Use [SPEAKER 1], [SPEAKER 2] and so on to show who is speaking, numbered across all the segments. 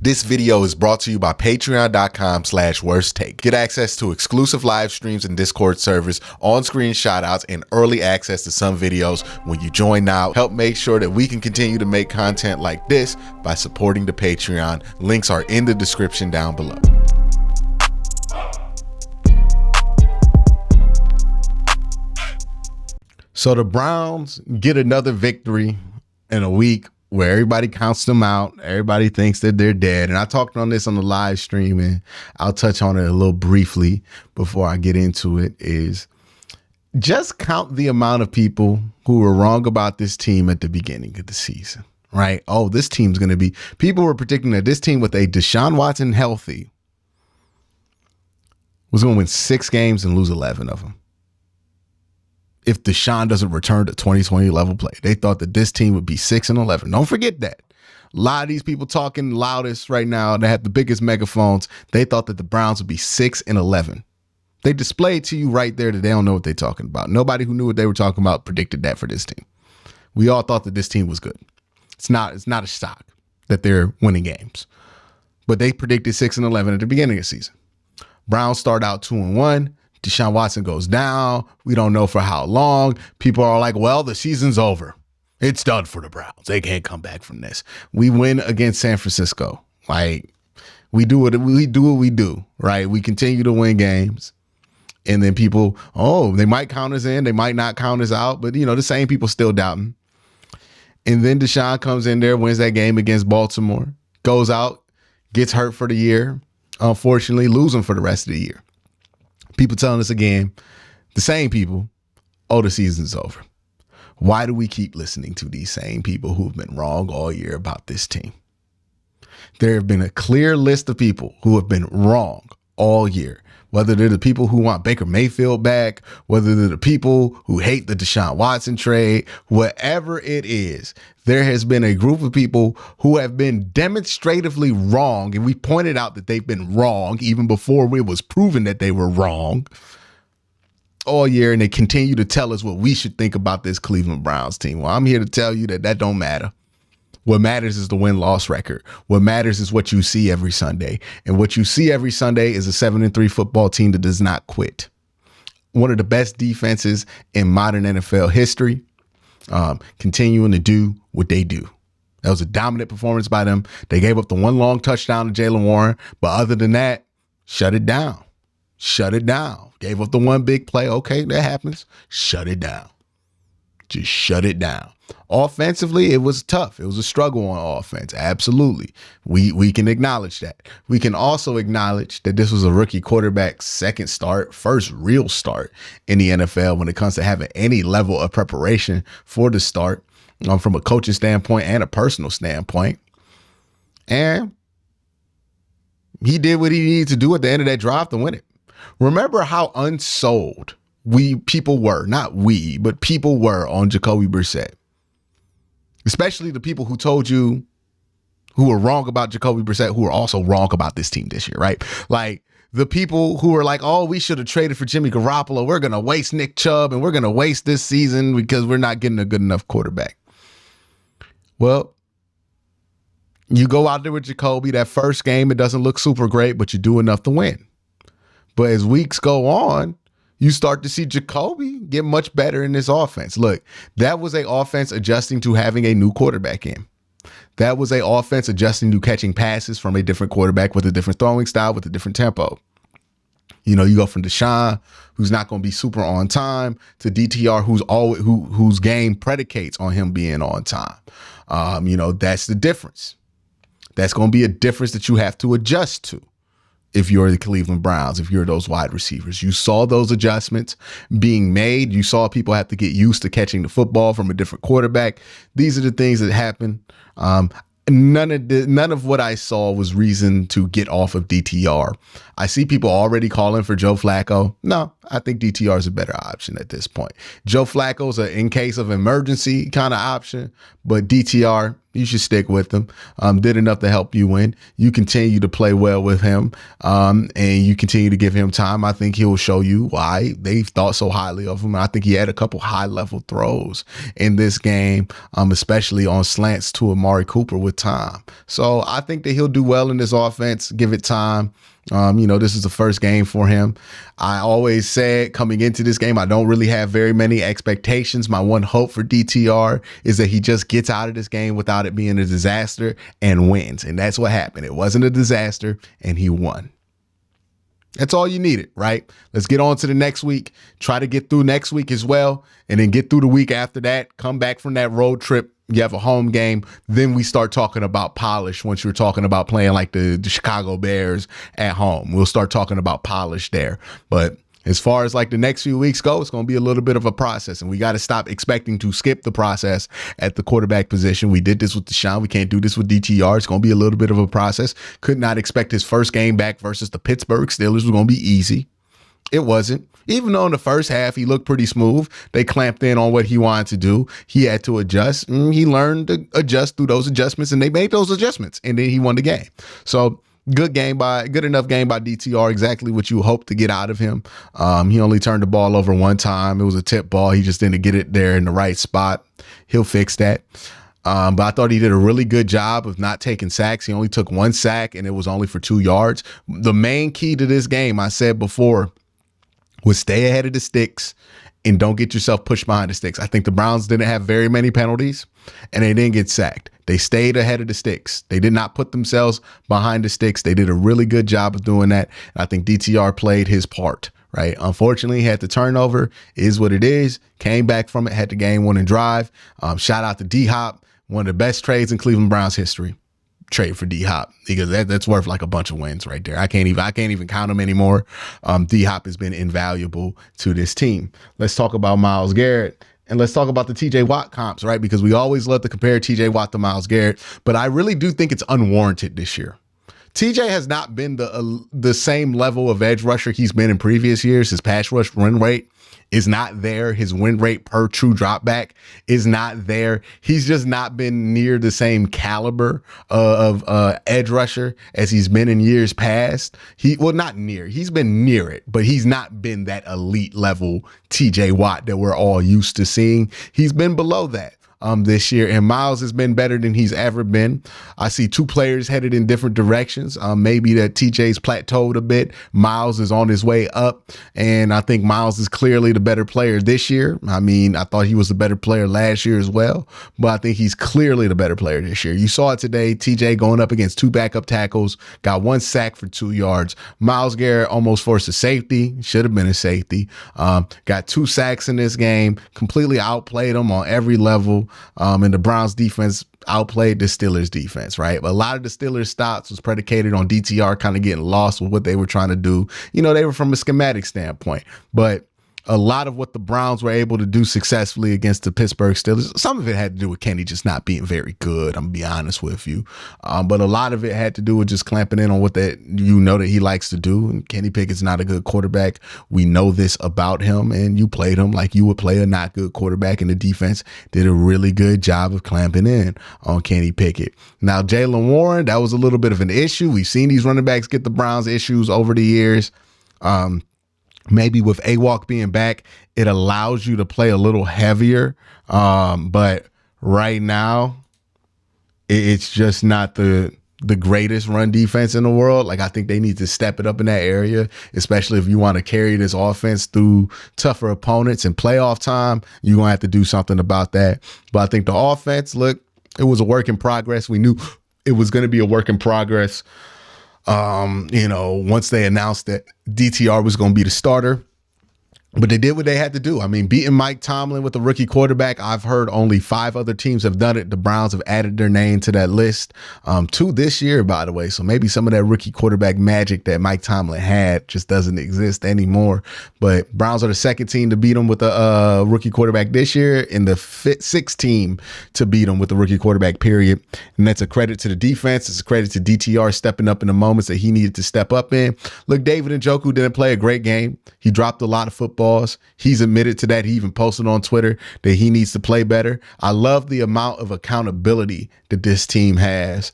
[SPEAKER 1] This video is brought to you by patreon.com/worsttake. Get access to exclusive live streams and Discord servers, on-screen shoutouts, and early access to some videos when you join now. Help make sure that we can continue to make content like this by supporting the Patreon. Links are in the description down below. So the Browns get another victory in a week where everybody counts them out. Everybody thinks that they're dead. And I talked on this on the live stream, and I'll touch on it a little briefly before I get into it, is just count the amount of people who were wrong about this team at the beginning of the season, right? Oh, this team's going to be, people were predicting that this team with a Deshaun Watson healthy was going to win 6 games and lose 11 of them. If Deshaun doesn't return to 2020 level play, they thought that this team would be 6-11. Don't forget that. A lot of these people talking loudest right now that have the biggest megaphones, they thought that the Browns would be 6-11. They displayed to you right there that they don't know what they're talking about. Nobody who knew what they were talking about predicted that for this team. We all thought that this team was good. It's not a shock that they're winning games, but they predicted 6-11 at the beginning of the season. Browns start out 2-1. Deshaun Watson goes down. We don't know for how long. People are like, well, the season's over. It's done for the Browns. They can't come back from this. We win against San Francisco. Like, we do what we do, right? We continue to win games. And then people, oh, they might count us in. They might not count us out. But, you know, the same people still doubting. And then Deshaun comes in there, wins that game against Baltimore, goes out, gets hurt for the year. Unfortunately, losing for the rest of the year. People telling us again, the same people, oh, the season's over. Why do we keep listening to these same people who've been wrong all year about this team? There have been a clear list of people who have been wrong all year, whether they're the people who want Baker Mayfield back, whether they're the people who hate the Deshaun Watson trade, whatever it is, there has been a group of people who have been demonstratively wrong. And we pointed out that they've been wrong even before it was proven that they were wrong all year. And they continue to tell us what we should think about this Cleveland Browns team. Well, I'm here to tell you that don't matter. What matters is the win-loss record. What matters is what you see every Sunday. And what you see every Sunday is a 7-3 football team that does not quit. One of the best defenses in modern NFL history, continuing to do what they do. That was a dominant performance by them. They gave up the one long touchdown to Jaylen Warren. But other than that, shut it down. Shut it down. Gave up the one big play. Okay, that happens. Shut it down. Just shut it down. Offensively, it was tough. It was a struggle on offense. Absolutely. We can acknowledge that. We can also acknowledge that this was a rookie quarterback's second start, first real start in the NFL when it comes to having any level of preparation for the start from a coaching standpoint and a personal standpoint. And he did what he needed to do at the end of that drive to win it. Remember how unsold people were on Jacoby Brissett. Especially the people who told you, who were wrong about Jacoby Brissett, who were also wrong about this team this year, right? Like the people who were like, oh, we should have traded for Jimmy Garoppolo. We're going to waste Nick Chubb and we're going to waste this season because we're not getting a good enough quarterback. Well, you go out there with Jacoby, that first game, it doesn't look super great, but you do enough to win. But as weeks go on, you start to see Jacoby get much better in this offense. Look, that was an offense adjusting to having a new quarterback in. That was an offense adjusting to catching passes from a different quarterback with a different throwing style, with a different tempo. You know, you go from Deshaun, who's not going to be super on time, to DTR, whose game predicates on him being on time. You know, that's the difference. That's going to be a difference that you have to adjust to. If you're the Cleveland Browns, if you're those wide receivers, you saw those adjustments being made. You saw people have to get used to catching the football from a different quarterback. These are the things that happen. None of what I saw was reason to get off of DTR. I see people already calling for Joe Flacco. No, I think DTR is a better option at this point. Joe Flacco's a in case of emergency kind of option, but DTR, You should stick with him. Did enough to help you win. You continue to play well with him, and you continue to give him time. I think he will show you why they thought so highly of him. I think he had a couple high-level throws in this game, especially on slants to Amari Cooper with time. So I think that he'll do well in this offense. Give it time. This is the first game for him. I always said coming into this game, I don't really have very many expectations. My one hope for DTR is that he just gets out of this game without it being a disaster and wins. And that's what happened. It wasn't a disaster and he won. That's all you needed, right? Let's get on to the next week. Try to get through next week as well. And then get through the week after that. Come back from that road trip. You have a home game. Then we start talking about polish once you're talking about playing like the Chicago Bears at home. We'll start talking about polish there. But as far as like the next few weeks go, it's going to be a little bit of a process, and we got to stop expecting to skip the process at the quarterback position. We did this with Deshaun. We can't do this with DTR. It's going to be a little bit of a process. Could not expect his first game back versus the Pittsburgh Steelers was going to be easy. It wasn't. Even though in the first half he looked pretty smooth, they clamped in on what he wanted to do. He had to adjust. He learned to adjust through those adjustments, and they made those adjustments, and then he won the game. So good enough game by DTR. Exactly what you hope to get out of him. He only turned the ball over one time. It was a tip ball. He just didn't get it there in the right spot. He'll fix that. But I thought he did a really good job of not taking sacks. He only took one sack, and it was only for 2 yards. The main key to this game, I said before, was stay ahead of the sticks and don't get yourself pushed behind the sticks. I think the Browns didn't have very many penalties, and they didn't get sacked. They stayed ahead of the sticks. They did not put themselves behind the sticks. They did a really good job of doing that. And I think DTR played his part, right? Unfortunately, he had the turnover. Is what it is. Came back from it, had the game-winning drive. Shout out to D-Hop, one of the best trades in Cleveland Browns history. Trade for D-Hop, because that's worth like a bunch of wins right there. I can't even count them anymore. D-Hop has been invaluable to this team. Let's talk about Myles Garrett, and let's talk about the TJ Watt comps, right? Because we always love to compare TJ Watt to Myles Garrett, but I really do think it's unwarranted this year. TJ has not been the same level of edge rusher he's been in previous years. His pass rush win rate is not there. His win rate per true drop back is not there. He's just not been near the same caliber of edge rusher as he's been in years past. He's been near it, but he's not been that elite level TJ Watt that we're all used to seeing. He's been below that this year, and Myles has been better than he's ever been. I see two players headed in different directions. Maybe that TJ's plateaued a bit. Myles is on his way up, and I think Myles is clearly the better player this year. I mean, I thought he was the better player last year as well, but I think he's clearly the better player this year. You saw it today. TJ going up against 2 backup tackles, got 1 sack for 2 yards. Myles Garrett almost forced a safety. Should have been a safety. Got 2 sacks in this game. Completely outplayed him on every level. And the Browns defense outplayed the Steelers defense, right? But a lot of the Steelers stops was predicated on DTR kind of getting lost with what they were trying to do. They were from a schematic standpoint, but a lot of what the Browns were able to do successfully against the Pittsburgh Steelers, some of it had to do with Kenny just not being very good. I'm gonna be honest with you. But a lot of it had to do with just clamping in on what that he likes to do. And Kenny Pickett's not a good quarterback. We know this about him, and you played him like you would play a not good quarterback, and the defense did a really good job of clamping in on Kenny Pickett. Now, Jaylen Warren, that was a little bit of an issue. We've seen these running backs get the Browns issues over the years. Maybe with AWalk being back, it allows you to play a little heavier. But right now, it's just not the greatest run defense in the world. Like, I think they need to step it up in that area, especially if you want to carry this offense through tougher opponents in playoff time. You're going to have to do something about that. But I think the offense, look, it was a work in progress. We knew it was going to be a work in progress. Once they announced that DTR was going to be the starter, but they did what they had to do. I mean, beating Mike Tomlin with a rookie quarterback, I've heard only 5 other teams have done it. The Browns have added their name to that list, 2 this year, by the way. So maybe some of that rookie quarterback magic that Mike Tomlin had just doesn't exist anymore. But Browns are the 2nd team to beat them with a rookie quarterback this year, and the 6th team to beat them with a rookie quarterback, period. And that's a credit to the defense. It's a credit to DTR stepping up in the moments that he needed to step up in. Look, David Njoku didn't play a great game. He dropped a lot of footballs. footballs. He's admitted to that. He even posted on Twitter that he needs to play better. I love the amount of accountability that this team has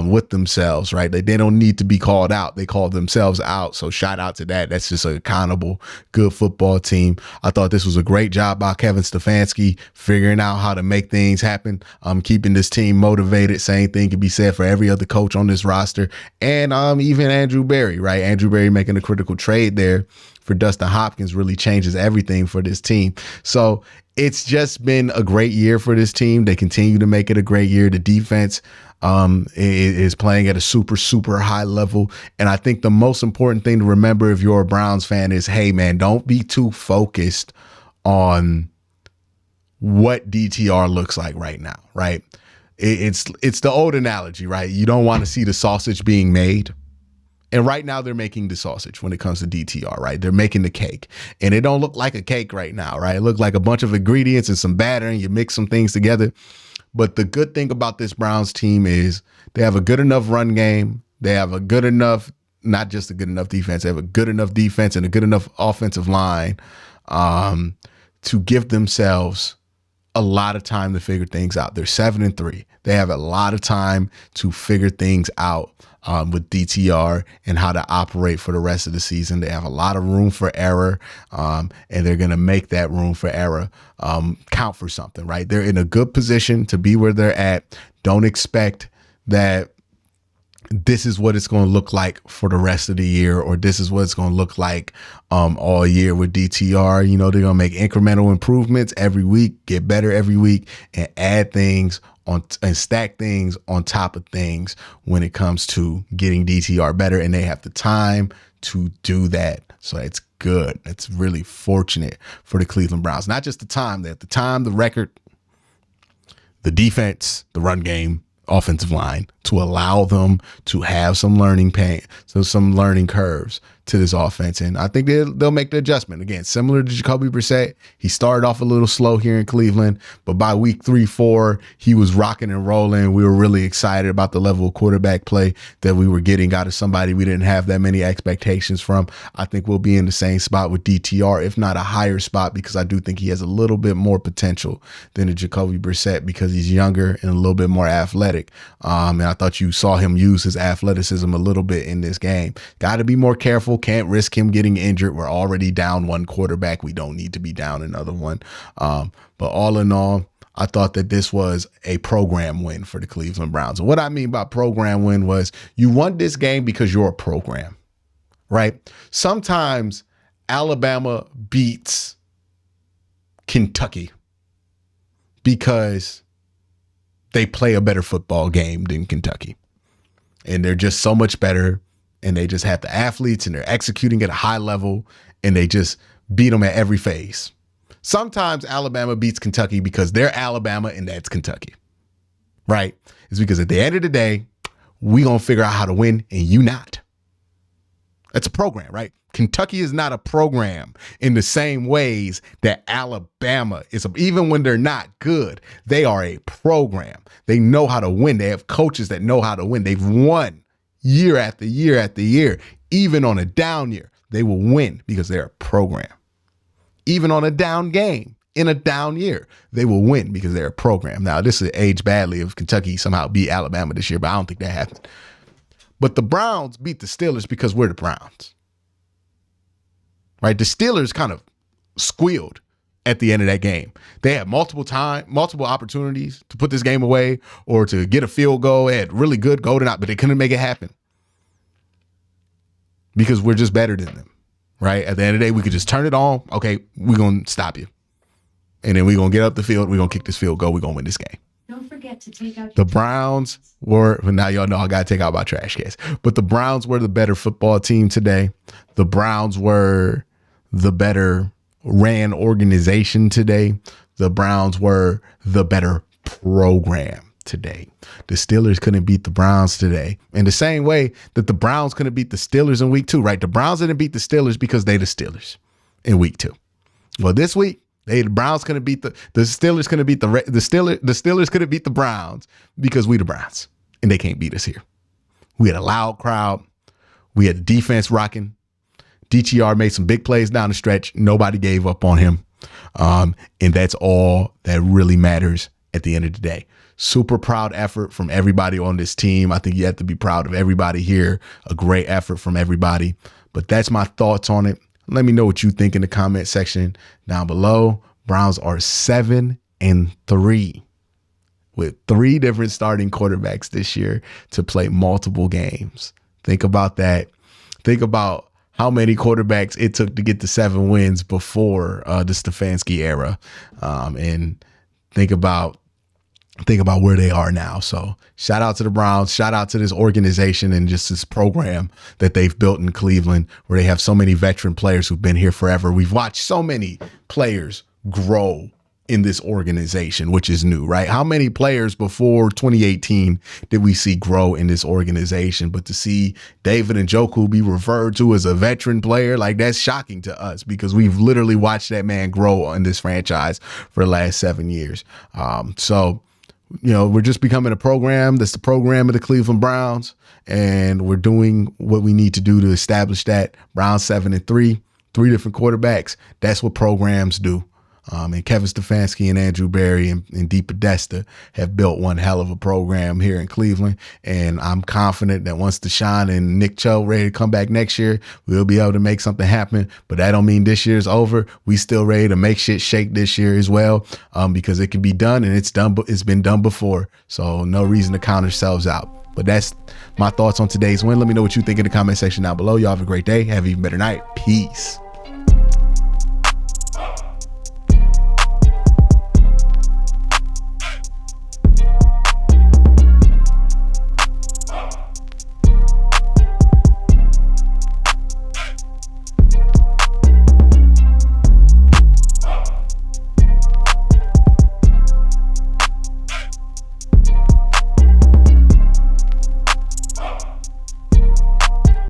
[SPEAKER 1] with themselves, right? They don't need to be called out. They call themselves out. So shout out to that. That's just an accountable, good football team. I thought this was a great job by Kevin Stefanski figuring out how to make things happen, keeping this team motivated. Same thing can be said for every other coach on this roster, and even Andrew Berry, right? Andrew Berry making a critical trade there for Dustin Hopkins really changes everything for this team. So it's just been a great year for this team. They continue to make it a great year. The defense is playing at a super, super high level. And I think the most important thing to remember if you're a Browns fan is, hey, man, don't be too focused on what DTR looks like right now, right? It's the old analogy, right? You don't want to see the sausage being made. And right now they're making the sausage when it comes to DTR, right? They're making the cake, and it don't look like a cake right now, right? It look like a bunch of ingredients and some batter, and you mix some things together. But the good thing about this Browns team is they have a good enough run game. They have a good enough, not just a good enough defense. They have a good enough defense and a good enough offensive line to give themselves a lot of time to figure things out. They're 7-3. They have a lot of time to figure things out with DTR and how to operate for the rest of the season. They have a lot of room for error, and they're going to make that room for error count for something, right? They're in a good position to be where they're at. Don't expect that this is what it's going to look like for the rest of the year, or this is what it's going to look like all year with DTR. You know, they're going to make incremental improvements every week, get better every week, and add things on and stack things on top of things when it comes to getting DTR better. And they have the time to do that. So it's good. It's really fortunate for the Cleveland Browns. Not just the time, they have the time, the record, the defense, the run game, offensive line to allow them to have some learning pain, so some learning curves to this offense. And I think they'll make the adjustment. Again, similar to Jacoby Brissett, he started off a little slow here in Cleveland, but by week 3-4, he was rocking and rolling. We were really excited about the level of quarterback play that we were getting out of somebody we didn't have that many expectations from. I think we'll be in the same spot with DTR, if not a higher spot, because I do think he has a little bit more potential than a Jacoby Brissett because he's younger and a little bit more athletic. And I thought you saw him use his athleticism a little bit in this game. Got to be more careful. Can't risk him getting injured. We're already down one quarterback. We don't need to be down another one. But all in all, I thought that this was a program win for the Cleveland Browns. And what I mean by program win was you won this game because you're a program, right? Sometimes Alabama beats Kentucky because they play a better football game than Kentucky. And they're just so much better. And they just have the athletes and they're executing at a high level and they just beat them at every phase. Sometimes Alabama beats Kentucky because they're Alabama and that's Kentucky, right? It's because at the end of the day, we going to figure out how to win and you not. That's a program, right? Kentucky is not a program in the same ways that Alabama is. Even when they're not good, they are a program. They know how to win. They have coaches that know how to win. They've won year after year after year. Even on a down year, they will win because they're a program. Even on a down game, in a down year, they will win because they're a program. Now, this is age badly if Kentucky somehow beat Alabama this year, but I don't think that happened. But the Browns beat the Steelers because we're the Browns. Right? The Steelers kind of squealed at the end of that game. They had multiple opportunities to put this game away or to get a field goal. They had really good golden out, but they couldn't make it happen because we're just better than them. Right? At the end of the day, we could just turn it on. Okay, we're going to stop you. And then we're going to get up the field. We're going to kick this field goal. We're going to win this game.
[SPEAKER 2] Don't forget to take out
[SPEAKER 1] the Browns were, well, now y'all know I got to take out my trash cans, but the Browns were the better football team today. The Browns were the better ran organization today. The Browns were the better program today. The Steelers couldn't beat the Browns today. In the same way that the Browns couldn't beat the Steelers in week 2, right? The Browns didn't beat the Steelers because they the Steelers in week 2. Well, this week, the Browns couldn't beat the Steelers couldn't beat the Steelers couldn't beat the Browns because we the Browns and they can't beat us here. We had a loud crowd. We had the defense rocking. DTR made some big plays down the stretch. Nobody gave up on him. And that's all that really matters at the end of the day. Super proud effort from everybody on this team. I think you have to be proud of everybody here. A great effort from everybody. But that's my thoughts on it. Let me know what you think in the comment section down below. Browns are 7-3 with 3 different starting quarterbacks this year to play multiple games. Think about that. Think about how many quarterbacks it took to get to 7 wins before the Stefanski era. And think about where they are now. So shout out to the Browns, shout out to this organization and just this program that they've built in Cleveland, where they have so many veteran players who've been here forever. We've watched so many players grow in this organization, which is new, right? How many players before 2018 did we see grow in this organization? But to see David Njoku be referred to as a veteran player, like, that's shocking to us because we've literally watched that man grow in this franchise for the last 7 years. So, you know, we're just becoming a program that's the program of the Cleveland Browns, and we're doing what we need to do to establish that. Browns 7-3, 3 different quarterbacks. That's what programs do. And Kevin Stefanski and Andrew Berry and Dee Podesta have built one hell of a program here in Cleveland. And I'm confident that once Deshaun and Nick Chubb ready to come back next year, we'll be able to make something happen. But that don't mean this year's over. We still ready to make shit shake this year as well, because it can be done, and it's done. It's been done before. So no reason to count ourselves out. But that's my thoughts on today's win. Let me know what you think in the comment section down below. Y'all have a great day. Have an even better night. Peace.